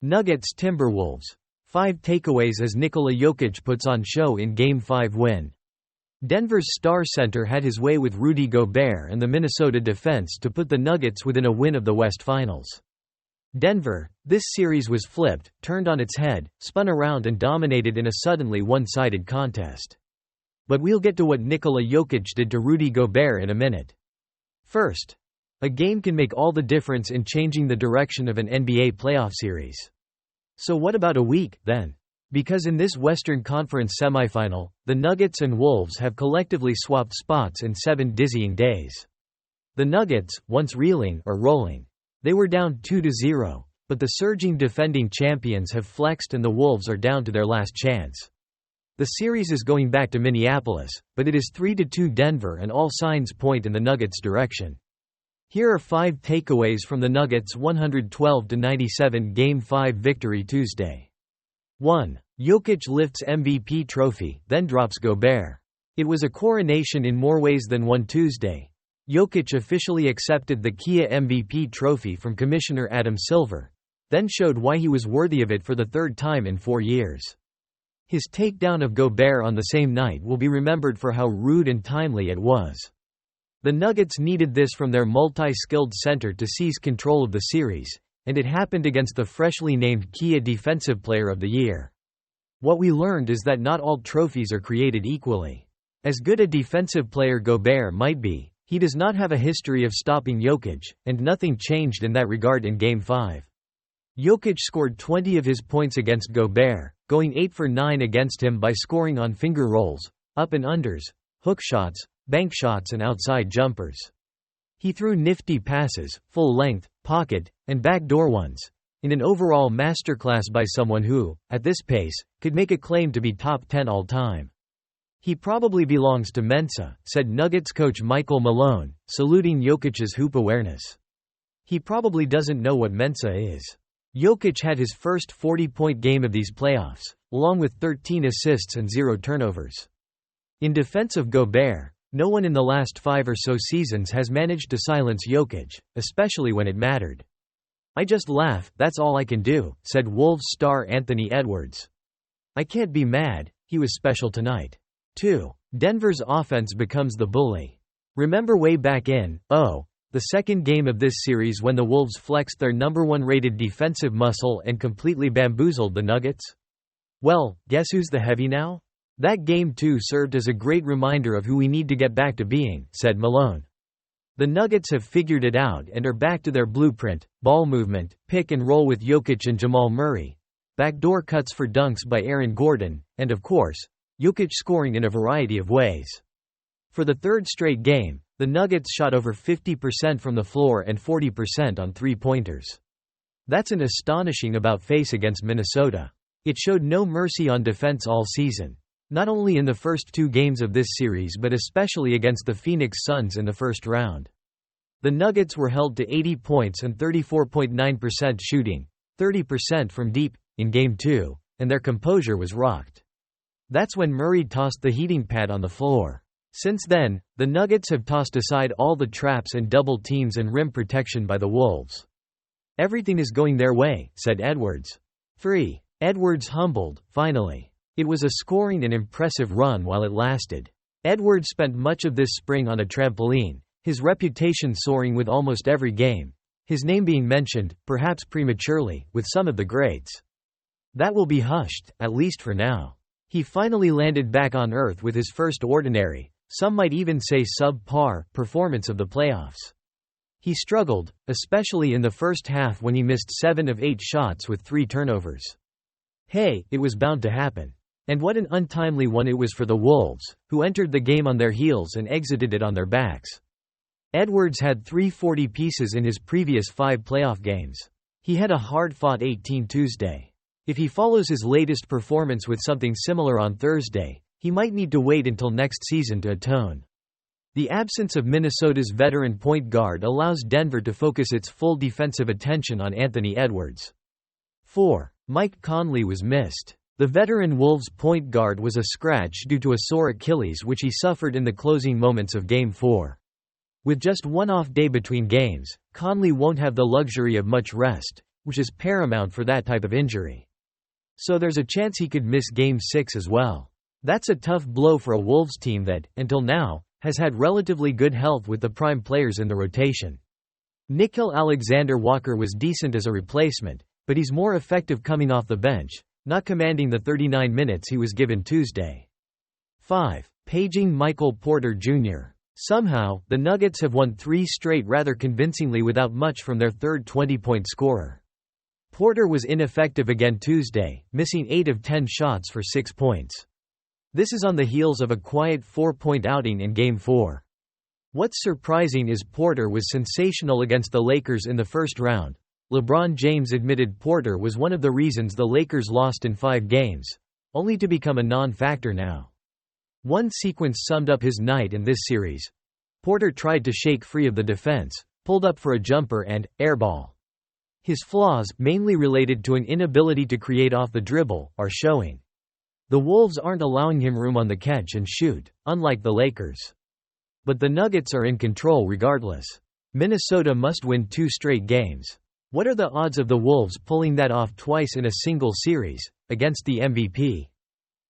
Nuggets Timberwolves. 5 takeaways as Nikola Jokic puts on show in Game 5 win. Denver's star center had his way with Rudy Gobert and the Minnesota defense to put the Nuggets within a win of the West Finals. Denver, this series was flipped, turned on its head, spun around and dominated in a suddenly one-sided contest. But we'll get to what Nikola Jokic did to Rudy Gobert in a minute. First, a game can make all the difference in changing the direction of an NBA playoff series. So what about a week, then? Because in this Western Conference semifinal, the Nuggets and Wolves have collectively swapped spots in 7 dizzying days. The Nuggets, once reeling, are rolling. They were down 2-0, but the surging defending champions have flexed and the Wolves are down to their last chance. The series is going back to Minneapolis, but it is 3-2 Denver and all signs point in the Nuggets' direction. Here are 5 takeaways from the Nuggets' 112-97 Game 5 victory Tuesday. 1. Jokic lifts MVP trophy, then drops Gobert. It was a coronation in more ways than one Tuesday. Jokic officially accepted the Kia MVP trophy from Commissioner Adam Silver, then showed why he was worthy of it for the 3rd time in 4 years. His takedown of Gobert on the same night will be remembered for how rude and timely it was. The Nuggets needed this from their multi-skilled center to seize control of the series, and it happened against the freshly named Kia Defensive Player of the Year. What we learned is that not all trophies are created equally. As good a defensive player Gobert might be, he does not have a history of stopping Jokic, and nothing changed in that regard in Game 5. Jokic scored 20 of his points against Gobert, going 8 for 9 against him by scoring on finger rolls, up and unders, hook shots, bank shots and outside jumpers. He threw nifty passes, full-length, pocket, and backdoor ones, in an overall masterclass by someone who, at this pace, could make a claim to be top 10 all-time. He probably belongs to Mensa, said Nuggets coach Michael Malone, saluting Jokic's hoop awareness. He probably doesn't know what Mensa is. Jokic had his first 40-point game of these playoffs, along with 13 assists and 0 turnovers. In defense of Gobert, no one in the last 5 or so seasons has managed to silence Jokic, especially when it mattered. "I just laugh, that's all I can do," said Wolves star Anthony Edwards. "I can't be mad, he was special tonight." 2. Denver's offense becomes the bully. Remember way back in, the second game of this series when the Wolves flexed their number 1 rated defensive muscle and completely bamboozled the Nuggets? Well, guess who's the heavy now? That game too served as a great reminder of who we need to get back to being, said Malone. The Nuggets have figured it out and are back to their blueprint: ball movement, pick and roll with Jokic and Jamal Murray, backdoor cuts for dunks by Aaron Gordon, and of course, Jokic scoring in a variety of ways. For the 3rd straight game, the Nuggets shot over 50% from the floor and 40% on three-pointers. That's an astonishing about-face against Minnesota. It showed no mercy on defense all season. Not only in the first 2 games of this series but especially against the Phoenix Suns in the first round. The Nuggets were held to 80 points and 34.9% shooting, 30% from deep, in Game 2, and their composure was rocked. That's when Murray tossed the heating pad on the floor. Since then, the Nuggets have tossed aside all the traps and double teams and rim protection by the Wolves. "Everything is going their way," said Edwards. 3. Edwards humbled, finally. It was a scoring and impressive run while it lasted. Edwards spent much of this spring on a trampoline, his reputation soaring with almost every game, his name being mentioned, perhaps prematurely, with some of the greats. That will be hushed, at least for now. He finally landed back on earth with his first ordinary, some might even say sub-par, performance of the playoffs. He struggled, especially in the first half when he missed 7 of 8 shots with 3 turnovers. Hey, it was bound to happen. And what an untimely one it was for the Wolves, who entered the game on their heels and exited it on their backs. Edwards had 340 pieces in his previous 5 playoff games. He had a hard-fought 18 Tuesday. If he follows his latest performance with something similar on Thursday, he might need to wait until next season to atone. The absence of Minnesota's veteran point guard allows Denver to focus its full defensive attention on Anthony Edwards. 4. Mike Conley was missed. The veteran Wolves point guard was a scratch due to a sore Achilles which he suffered in the closing moments of Game 4. With just one off day between games, Conley won't have the luxury of much rest. which is paramount for that type of injury. So there's a chance he could miss Game 6 as well. That's a tough blow for a Wolves team that, until now, has had relatively good health with the prime players in the rotation. Nickeil Alexander-Walker was decent as a replacement, but he's more effective coming off the bench, not commanding the 39 minutes he was given Tuesday. 5. Paging Michael Porter Jr. Somehow, the Nuggets have won 3 straight rather convincingly without much from their third 20-point scorer. Porter was ineffective again Tuesday, missing 8 of 10 shots for 6 points. This is on the heels of a quiet 4-point outing in Game 4. What's surprising is Porter was sensational against the Lakers in the first round. LeBron James admitted Porter was one of the reasons the Lakers lost in 5 games, only to become a non-factor now. One sequence summed up his night in this series. Porter tried to shake free of the defense, pulled up for a jumper and airball. His flaws, mainly related to an inability to create off the dribble, are showing. The Wolves aren't allowing him room on the catch and shoot, unlike the Lakers. But the Nuggets are in control regardless. Minnesota must win 2 straight games. What are the odds of the Wolves pulling that off twice in a single series, against the MVP?